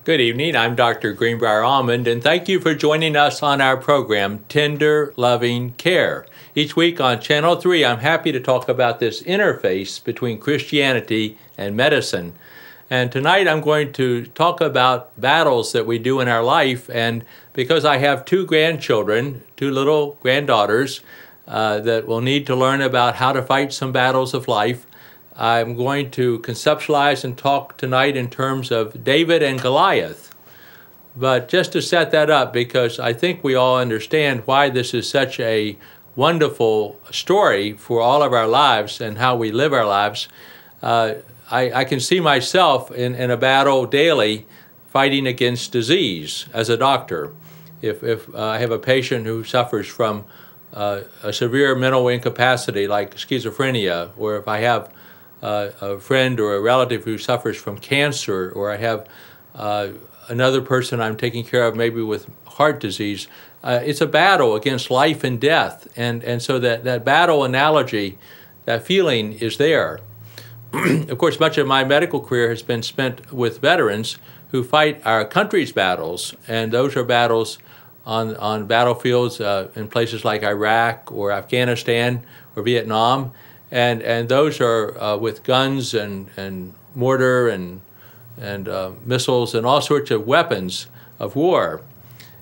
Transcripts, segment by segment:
Good evening. I'm Dr. Greenbrier Almond, and thank you for joining us on our program, Tender Loving Care. Each week on Channel 3, I'm happy to talk about this interface between Christianity and medicine. And tonight I'm going to talk about battles that we do in our life, and because I have two grandchildren, two little granddaughters, that will need to learn about how to fight some battles of life, I'm going to conceptualize and talk tonight in terms of David and Goliath. But just to set that up, because I think we all understand why this is such a wonderful story for all of our lives and how we live our lives, I can see myself in a battle daily fighting against disease as a doctor. If I have a patient who suffers from a severe mental incapacity like schizophrenia, or if I have a friend or a relative who suffers from cancer, or I have another person I'm taking care of maybe with heart disease, it's a battle against life and death. And so that battle analogy, that feeling is there. Of course, much of my medical career has been spent with veterans who fight our country's battles, and those are battles on battlefields in places like Iraq or Afghanistan or Vietnam. And those are with guns and mortar and missiles and all sorts of weapons of war.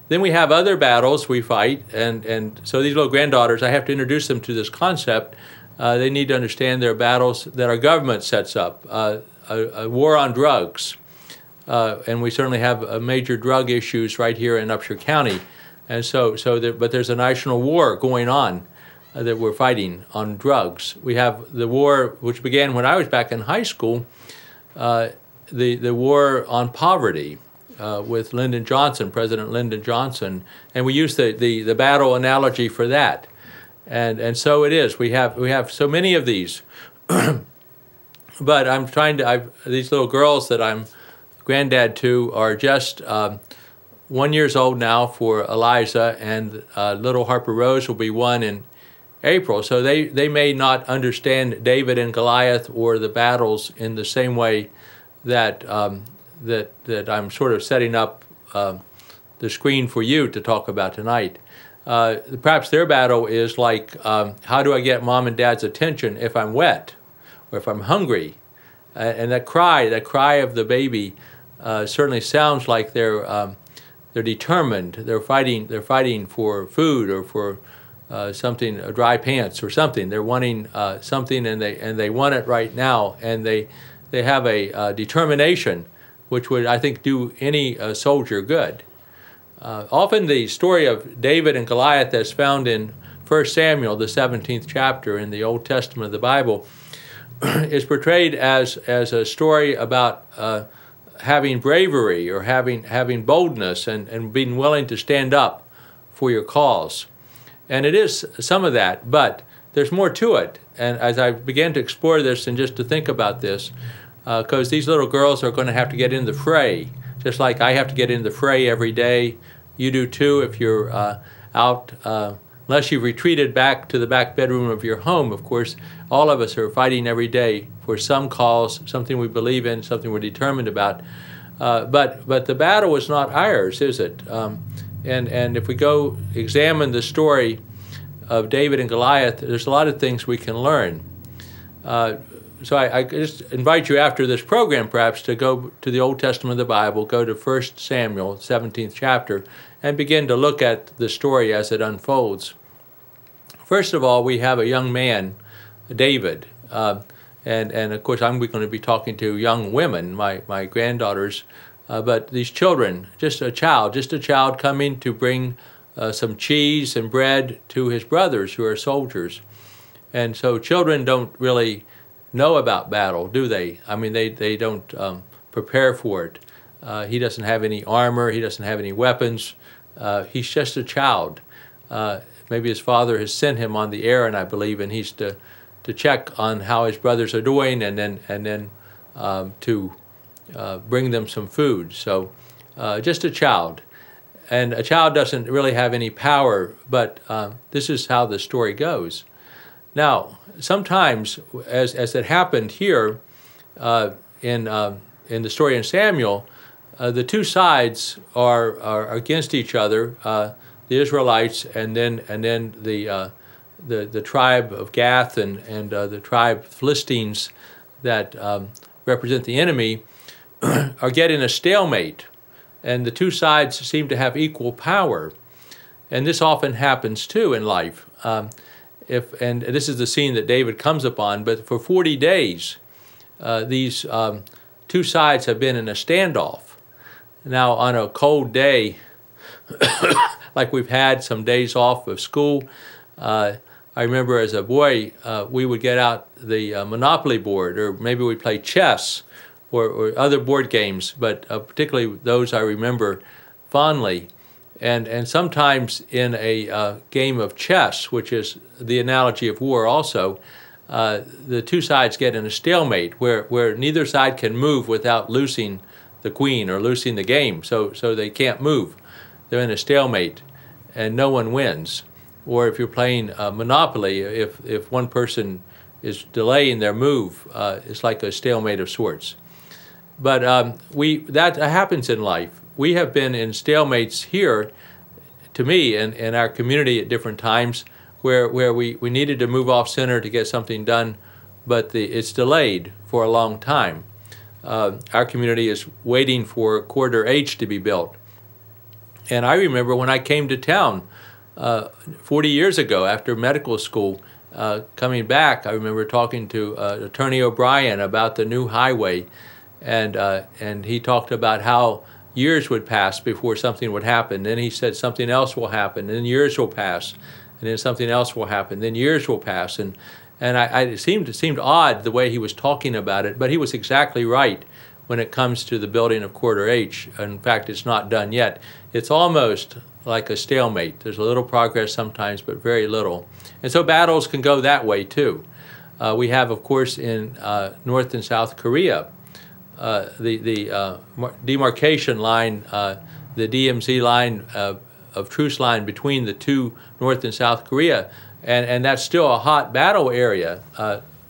Then we have other battles we fight, and so these little granddaughters, I have to introduce them to this concept. They need to understand there are battles that our government sets up, a war on drugs. And we certainly have major drug issues right here in Upshur County. And but there's a national war going on that we're fighting on drugs. We have the war which began when I was back in high school, the war on poverty with Lyndon Johnson, President Lyndon Johnson, and we use the battle analogy for that. And so it is. We have so many of these. But I'm trying to, these little girls that I'm granddad to are just 1 year old now for Eliza, and little Harper Rose will be 1 in April. So they may not understand David and Goliath or the battles in the same way that that I'm sort of setting up the screen for you to talk about tonight. Perhaps their battle is like, how do I get mom and dad's attention if I'm wet or if I'm hungry? And that cry of the baby certainly sounds like they're determined. They're fighting for food or for something, dry pants or something. They're wanting something, and they want it right now, and they have a determination which would, I think, do any soldier good. Often the story of David and Goliath, as found in 1 Samuel, the 17th chapter in the Old Testament of the Bible, is portrayed as a story about having bravery or having boldness and being willing to stand up for your cause. And it is some of that, but there's more to it. And as I began to explore this and just to think about this, because these little girls are going to have to get in the fray, just like I have to get in the fray every day. You do too if you're out, unless you've retreated back to the back bedroom of your home. Of course, all of us are fighting every day for some cause, something we believe in, something we're determined about. But the battle is not ours, is it? And if we go examine the story of David and Goliath, there's a lot of things we can learn. So I just invite you after this program perhaps to go to the Old Testament of the Bible, go to 1 Samuel, 17th chapter, and begin to look at the story as it unfolds. First of all, we have a young man, David, and of course I'm going to be talking to young women, my granddaughters, but these children, just a child coming to bring some cheese and bread to his brothers who are soldiers. And so children don't really know about battle, do they? I mean, they don't prepare for it. He doesn't have any armor. He doesn't have any weapons. He's just a child. Maybe his father has sent him on the errand, I believe, and he's to check on how his brothers are doing, and then to bring them some food. So just a child. And a child doesn't really have any power, but this is how the story goes. Now, sometimes, as it happened here in the story in Samuel, the two sides are against each other, the Israelites and then the tribe of Gath and the tribe Philistines that represent the enemy are getting a stalemate, and the two sides seem to have equal power. And this often happens too in life. And this is the scene that David comes upon, but for 40 days, these two sides have been in a standoff. Now, on a cold day, like we've had some days off of school, I remember as a boy, we would get out the Monopoly board, or maybe we'd play chess or other board games, but particularly those I remember fondly. And sometimes in a game of chess, which is the analogy of war also, the two sides get in a stalemate where neither side can move without losing the queen or losing the game, so they can't move. They're in a stalemate, and no one wins. Or if you're playing Monopoly, if one person is delaying their move, it's like a stalemate of sorts. But that happens in life. We have been in stalemates here, to me, in our community at different times, where we needed to move off center to get something done, but it's delayed for a long time. Our community is waiting for Corridor H to be built. And I remember when I came to town 40 years ago after medical school, coming back, I remember talking to Attorney O'Brien about the new highway, and he talked about how years would pass before something would happen. Then he said something else will happen, then years will pass, and then something else will happen, then years will pass. And it seemed odd the way he was talking about it, but he was exactly right when it comes to the building of Corridor H. In fact, it's not done yet. It's almost like a stalemate. There's a little progress sometimes, but very little. And so battles can go that way too. We have, of course, in North and South Korea, the demarcation line, the DMZ line of truce line between the two North and South Korea, and that's still a hot battle area.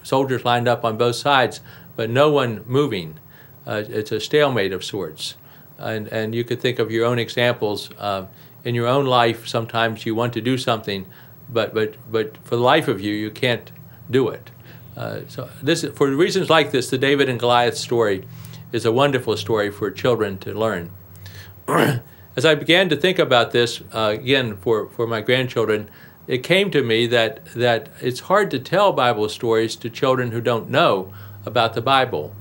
Soldiers lined up on both sides, but no one moving. It's a stalemate of sorts. And you could think of your own examples in your own life. Sometimes you want to do something, but for the life of you, you can't do it. So for reasons like this, the David and Goliath story is a wonderful story for children to learn. As I began to think about this, again, for my grandchildren, it came to me that it's hard to tell Bible stories to children who don't know about the Bible.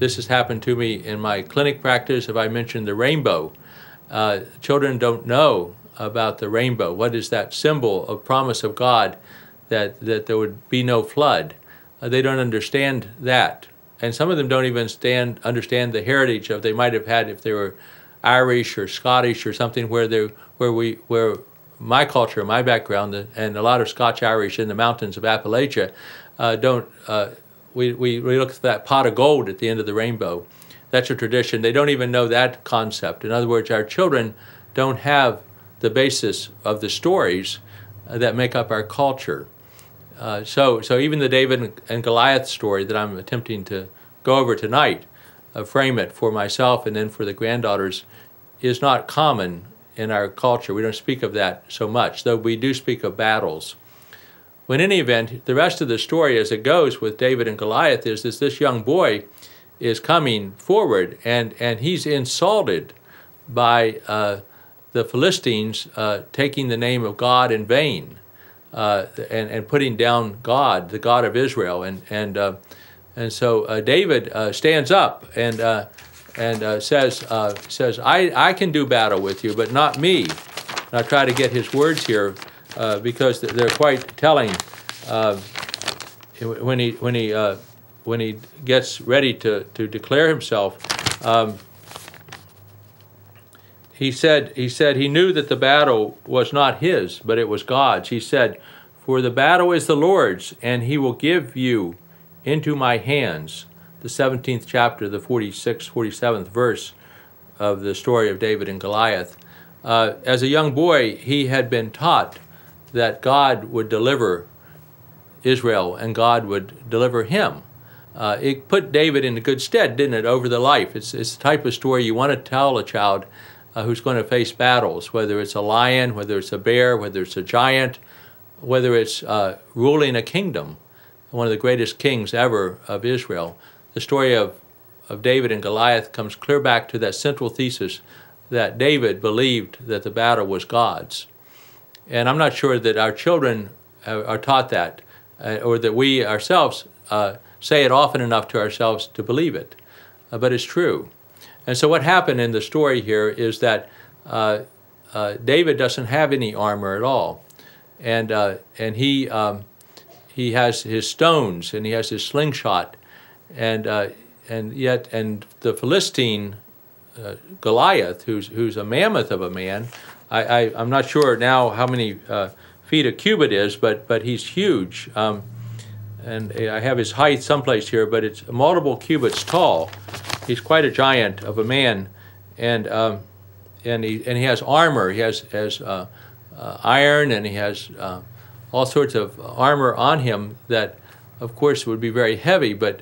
This has happened to me in my clinic practice. If I mentioned the rainbow, children don't know about the rainbow. What is that symbol of promise of God that there would be no flood? They don't understand that. And some of them don't even understand the heritage of they might have had if they were Irish or Scottish or something where my culture, my background, and a lot of Scotch-Irish in the mountains of Appalachia we look at that pot of gold at the end of the rainbow. That's a tradition. They don't even know that concept. In other words, our children don't have the basis of the stories that make up our culture. So even the David and Goliath story that I'm attempting to go over tonight, frame it for myself and then for the granddaughters, is not common in our culture. We don't speak of that so much, though we do speak of battles. Well, in any event, the rest of the story as it goes with David and Goliath is this young boy is coming forward, and he's insulted by the Philistines taking the name of God in vain and putting down God, the God of Israel. And so David stands up and says, I can do battle with you, but not me. And I try to get his words here because they're quite telling. When he gets ready to declare himself, he said he knew that the battle was not his, but it was God's. He said, "For the battle is the Lord's, and he will give you into my hands." The 17th chapter, the 46th, 47th verse of the story of David and Goliath. As a young boy, he had been taught that God would deliver Israel and God would deliver him. it put David in a good stead, didn't it, over the life. It's the type of story you want to tell a child who's going to face battles, whether it's a lion, whether it's a bear, whether it's a giant, whether it's ruling a kingdom, one of the greatest kings ever of Israel. The story of David and Goliath comes clear back to that central thesis that David believed that the battle was God's. And I'm not sure that our children are taught that, or that we ourselves say it often enough to ourselves to believe it. But it's true. And so what happened in the story here is that David doesn't have any armor at all. And he has his stones, and he has his slingshot, and the Philistine Goliath, who's a mammoth of a man. I'm not sure now how many feet a cubit is, but he's huge. And I have his height someplace here, but it's multiple cubits tall. He's quite a giant of a man, and he has armor. He has iron, and he has all sorts of armor on him that, of course, would be very heavy, but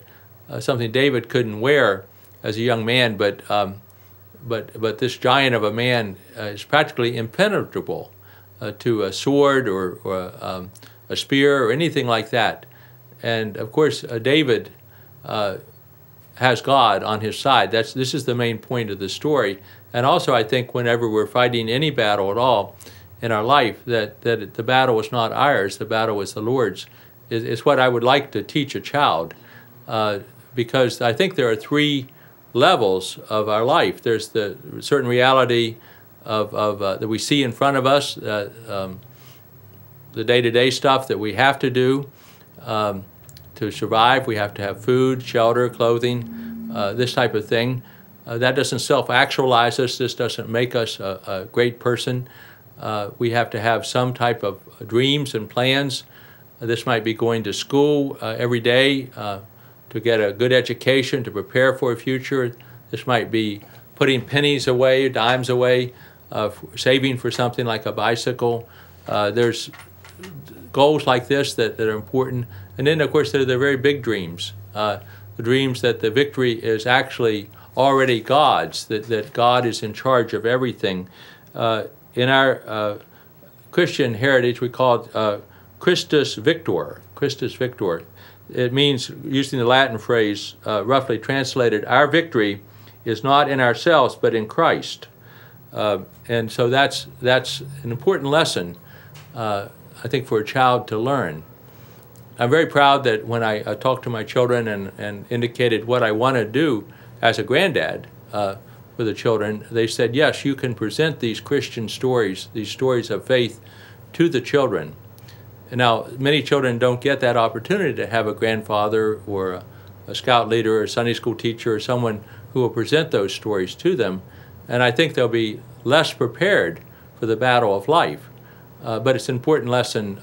something David couldn't wear as a young man. But this giant of a man is practically impenetrable to a sword or a spear or anything like that. And of course, David has God on his side. This is the main point of the story. And also, I think whenever we're fighting any battle at all in our life, that the battle is not ours, the battle is the Lord's. It's what I would like to teach a child, because I think there are three levels of our life. There's the certain reality of that we see in front of us, the day-to-day stuff that we have to do to survive. We have to have food, shelter, clothing, this type of thing. That doesn't self-actualize us. This doesn't make us a great person. We have to have some type of dreams and plans. This might be going to school every day to get a good education, to prepare for a future. This might be putting pennies away, dimes away, saving for something like a bicycle. There's goals like this that are important. And then, of course, there are the very big dreams, the dreams that the victory is actually already God's, that God is in charge of everything. In our Christian heritage, we call it Christus Victor, Christus Victor. It means, using the Latin phrase, roughly translated, our victory is not in ourselves, but in Christ. And so that's an important lesson, I think, for a child to learn. I'm very proud that when I talked to my children and indicated what I want to do as a granddad for the children, they said, yes, you can present these Christian stories, these stories of faith, to the children. And now, many children don't get that opportunity to have a grandfather or a scout leader or a Sunday school teacher or someone who will present those stories to them. And I think they'll be less prepared for the battle of life. But it's an important lesson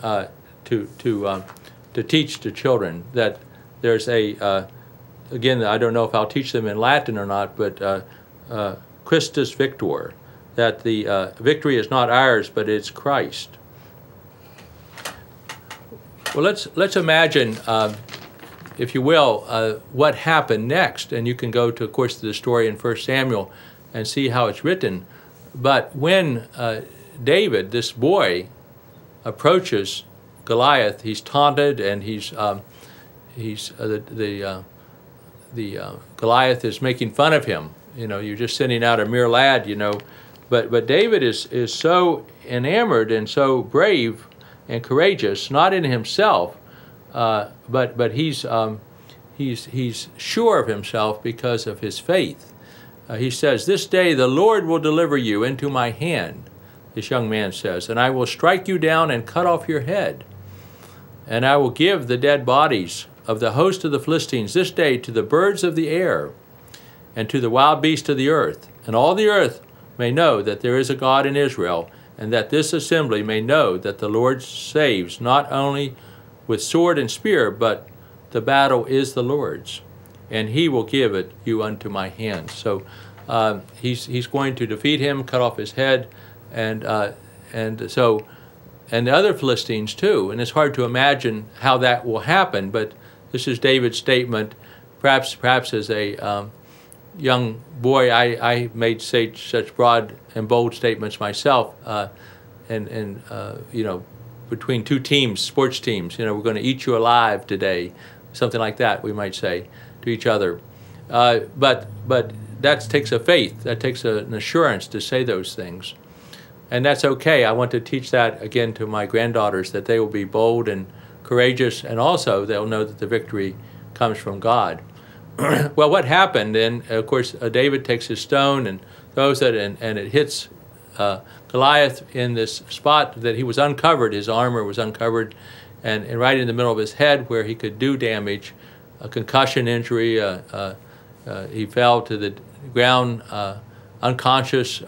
to teach to children that there's again, I don't know if I'll teach them in Latin or not, but Christus Victor, that the victory is not ours, but it's Christ. Well, let's imagine, if you will, what happened next. And you can go to, of course, to the story in 1 Samuel and see how it's written. But when David, this boy, approaches Goliath, he's taunted, and Goliath is making fun of him. You know, you're just sending out a mere lad, you know. But David is so enamored and so brave and courageous, not in himself, but he's sure of himself because of his faith. He says, "This day the Lord will deliver you into my hand," this young man says, "and I will strike you down and cut off your head. And I will give the dead bodies of the host of the Philistines this day to the birds of the air and to the wild beasts of the earth. And all the earth may know that there is a God in Israel, and that this assembly may know that the Lord saves not only with sword and spear, but the battle is the Lord's, and he will give it you unto my hand." So he's going to defeat him, cut off his head, and the other Philistines too. And it's hard to imagine how that will happen, but this is David's statement. perhaps as a young boy, I made such broad and bold statements myself, and you know, between two teams, sports teams, you know, we're going to eat you alive today, something like that, we might say to each other. But that takes a faith, that takes an assurance to say those things. And that's okay. I want to teach that again to my granddaughters, that they will be bold and courageous, and also they'll know that the victory comes from God. Well, what happened, and of course, David takes his stone and throws it, and it hits Goliath in this spot that he was uncovered, his armor was uncovered, and right in the middle of his head where he could do damage, a concussion injury. He fell to the ground unconscious.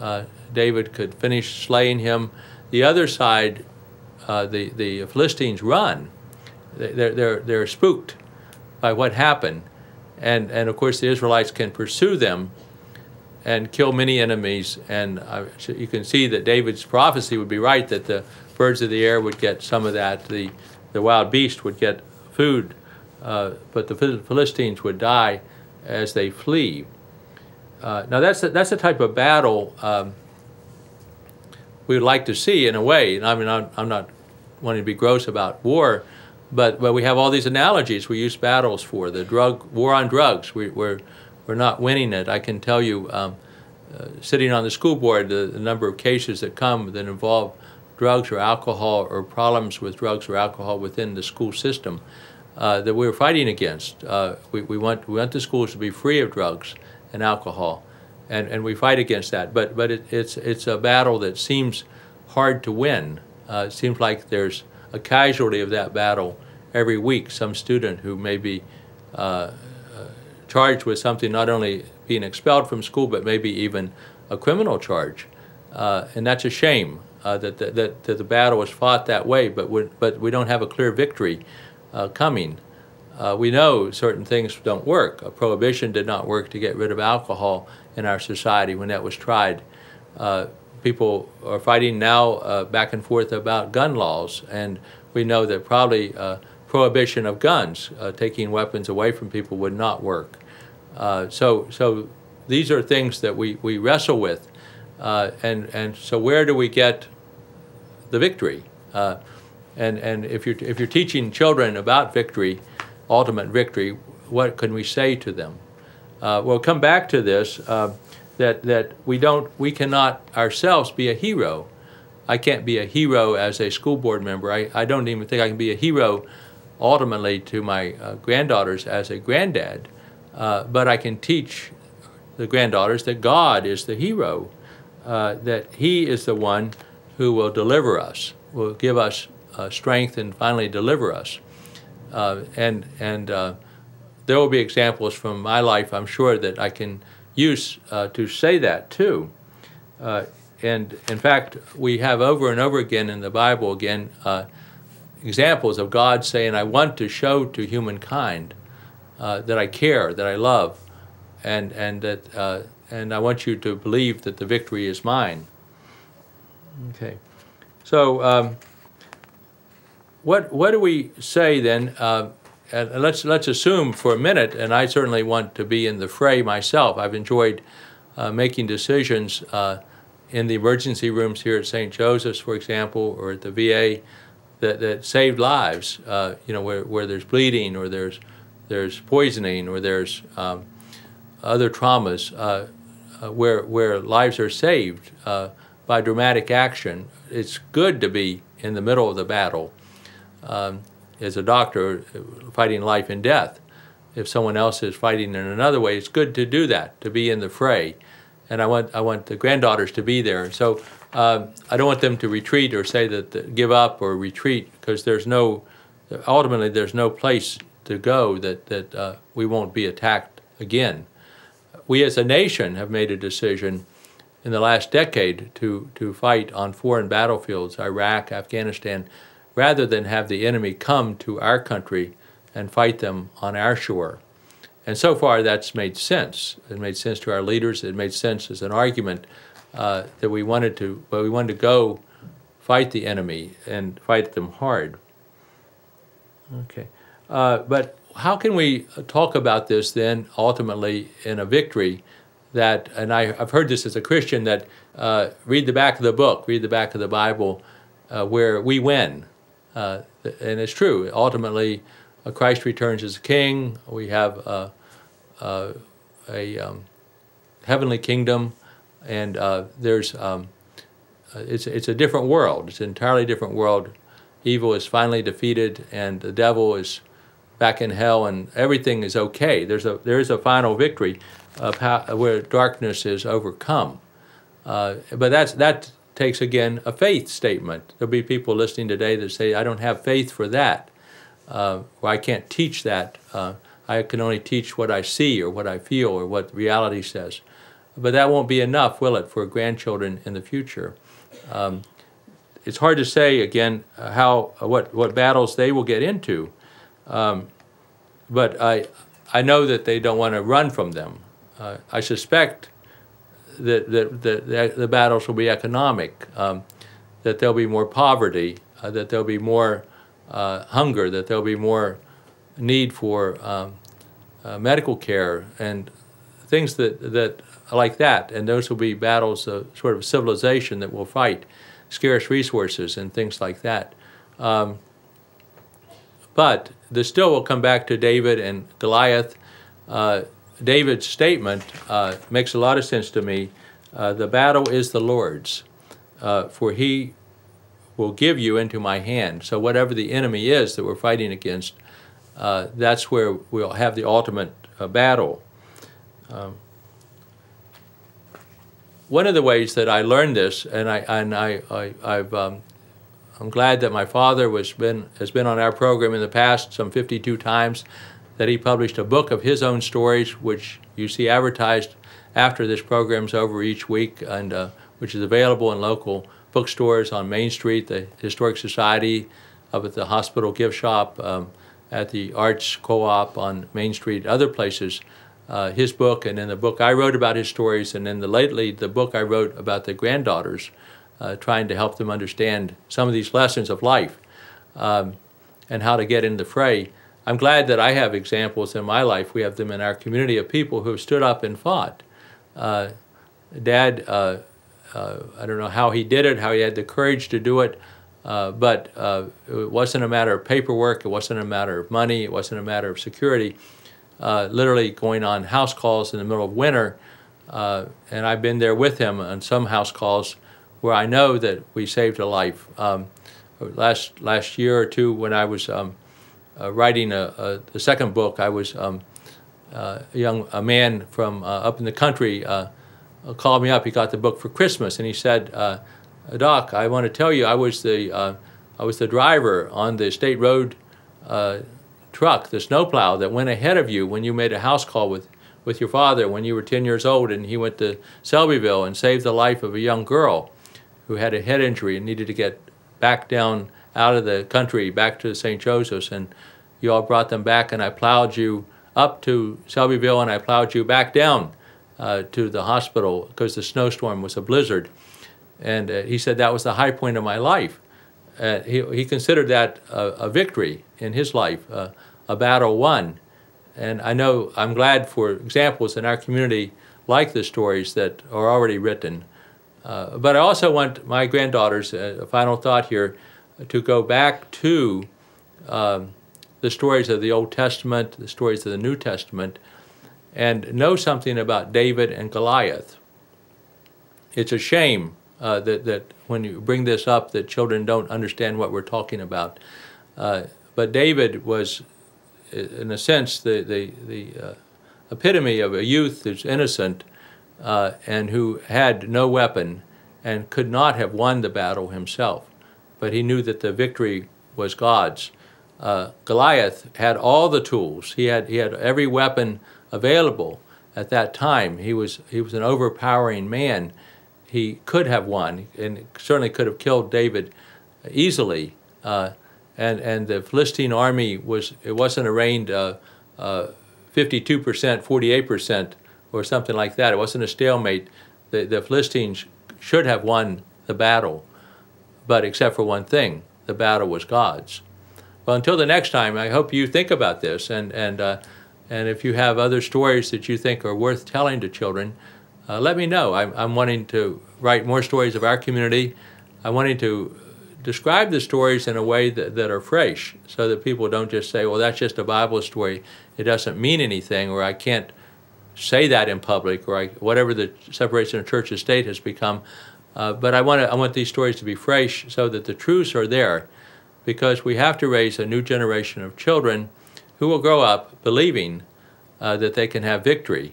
David could finish slaying him. The other side, the Philistines run. They're spooked by what happened. And of course, the Israelites can pursue them and kill many enemies. And you can see that David's prophecy would be right, that the birds of the air would get some of that, the wild beast would get food, but the Philistines would die as they flee. Now that's the type of battle we would like to see in a way. And I mean, I'm not wanting to be gross about war, but we have all these analogies we use battles for. The war on drugs, we're not winning it. I can tell you, sitting on the school board, the number of cases that come that involve drugs or alcohol, or problems with drugs or alcohol within the school system that we're fighting against. We want the schools to be free of drugs and alcohol, and we fight against that. But it's a battle that seems hard to win. It seems like there's a casualty of that battle every week, some student who may be charged with something, not only being expelled from school, but maybe even a criminal charge. And that's a shame that the battle is fought that way, but we don't have a clear victory coming. We know certain things don't work. Prohibition did not work to get rid of alcohol in our society when that was tried. People are fighting now back and forth about gun laws, and we know that probably prohibition of guns, taking weapons away from people, would not work. So these are things that we wrestle with, and so where do we get the victory? And if you're teaching children about victory, ultimate victory, what can we say to them? We'll come back to this. That we cannot ourselves be a hero. I can't be a hero as a school board member. I don't even think I can be a hero ultimately to my granddaughters as a granddad, but I can teach the granddaughters that God is the hero, that He is the one who will deliver us, will give us strength and finally deliver us. And there will be examples from my life, I'm sure, that I can use to say that too. And in fact, we have over and over again in the Bible, examples of God saying, I want to show to humankind that I care, that I love, and I want you to believe that the victory is mine. Okay, so what do we say then? And let's assume for a minute, and I certainly want to be in the fray myself. I've enjoyed making decisions in the emergency rooms here at St. Joseph's, for example, or at the VA, that saved lives. You know, where there's bleeding, or there's poisoning, or there's other traumas, where lives are saved by dramatic action. It's good to be in the middle of the battle. As a doctor, fighting life and death. If someone else is fighting in another way, it's good to do that, to be in the fray. And I want the granddaughters to be there. So I don't want them to retreat or say that give up or retreat, because ultimately there's no place to go that we won't be attacked again. We as a nation have made a decision in the last decade to fight on foreign battlefields, Iraq, Afghanistan, rather than have the enemy come to our country and fight them on our shore. And so far that's made sense. It made sense to our leaders. It made sense as an argument that we wanted to go fight the enemy and fight them hard. Okay, but how can we talk about this then ultimately in a victory that, and I've heard this as a Christian, that read the back of the book, read the back of the Bible, where we win. And it's true. Ultimately, Christ returns as a king. We have a heavenly kingdom, and there's it's a different world. It's an entirely different world. Evil is finally defeated, and the devil is back in hell, and everything is okay. There is a final victory where darkness is overcome. But that takes, again, a faith statement. There'll be people listening today that say, I don't have faith for that, or I can't teach that. I can only teach what I see or what I feel or what reality says. But that won't be enough, will it, for grandchildren in the future? It's hard to say, again, what battles they will get into. But I know that they don't want to run from them. I suspect that the battles will be economic, that there'll be more poverty, that there'll be more hunger, that there'll be more need for medical care and things that like that. And those will be battles of sort of civilization that will fight, scarce resources and things like that. But this still will come back to David and Goliath. David's statement makes a lot of sense to me. The battle is the Lord's, for he will give you into my hand. So whatever the enemy is that we're fighting against, that's where we'll have the ultimate battle. One of the ways that I learned this, and I'm glad that my father has been on our program in the past some 52 times, that he published a book of his own stories, which you see advertised after this program's over each week, and which is available in local bookstores on Main Street, the Historic Society, up at the hospital gift shop, at the Arts Co-op on Main Street, other places. His book, and then the book I wrote about his stories, and then lately the book I wrote about the granddaughters, trying to help them understand some of these lessons of life and how to get in the fray. I'm glad that I have examples in my life. We have them in our community of people who have stood up and fought. Dad, I don't know how he did it, how he had the courage to do it, but it wasn't a matter of paperwork, it wasn't a matter of money, it wasn't a matter of security. Literally going on house calls in the middle of winter, and I've been there with him on some house calls where I know that we saved a life. Last year or two, when I was writing the second book, I was a man from up in the country called me up. He got the book for Christmas, and he said, "Doc, I want to tell you, I was the driver on the state road truck, the snowplow that went ahead of you when you made a house call with your father when you were 10 years old, and he went to Selbyville and saved the life of a young girl who had a head injury and needed to get back down out of the country back to St. Joseph's, and you all brought them back, and I plowed you up to Selbyville and I plowed you back down to the hospital because the snowstorm was a blizzard." And he said that was the high point of my life. He considered that a victory in his life, a battle won. And I'm glad for examples in our community like the stories that are already written. But I also want my granddaughters, a final thought here, to go back to the stories of the Old Testament, the stories of the New Testament, and know something about David and Goliath. It's a shame that when you bring this up that children don't understand what we're talking about. But David was, in a sense, the epitome of a youth who's innocent and who had no weapon and could not have won the battle himself. But he knew that the victory was God's. Goliath had all the tools. He had every weapon available at that time. He was an overpowering man. He could have won, and certainly could have killed David easily. And the Philistine army wasn't arraigned 52%, 48%, or something like that. It wasn't a stalemate. The Philistines should have won the battle, but except for one thing, the battle was God's. Well, until the next time, I hope you think about this, and if you have other stories that you think are worth telling to children, let me know. I'm wanting to write more stories of our community. I'm wanting to describe the stories in a way that are fresh, so that people don't just say, well, that's just a Bible story. It doesn't mean anything, or I can't say that in public, or whatever the separation of church and state has become. But I want these stories to be fresh so that the truths are there, because we have to raise a new generation of children who will grow up believing that they can have victory,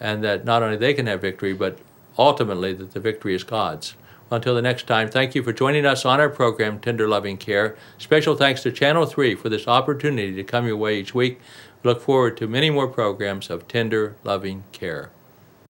and that not only they can have victory, but ultimately that the victory is God's. Until the next time, thank you for joining us on our program, Tender Loving Care. Special thanks to Channel 3 for this opportunity to come your way each week. We look forward to many more programs of Tender Loving Care.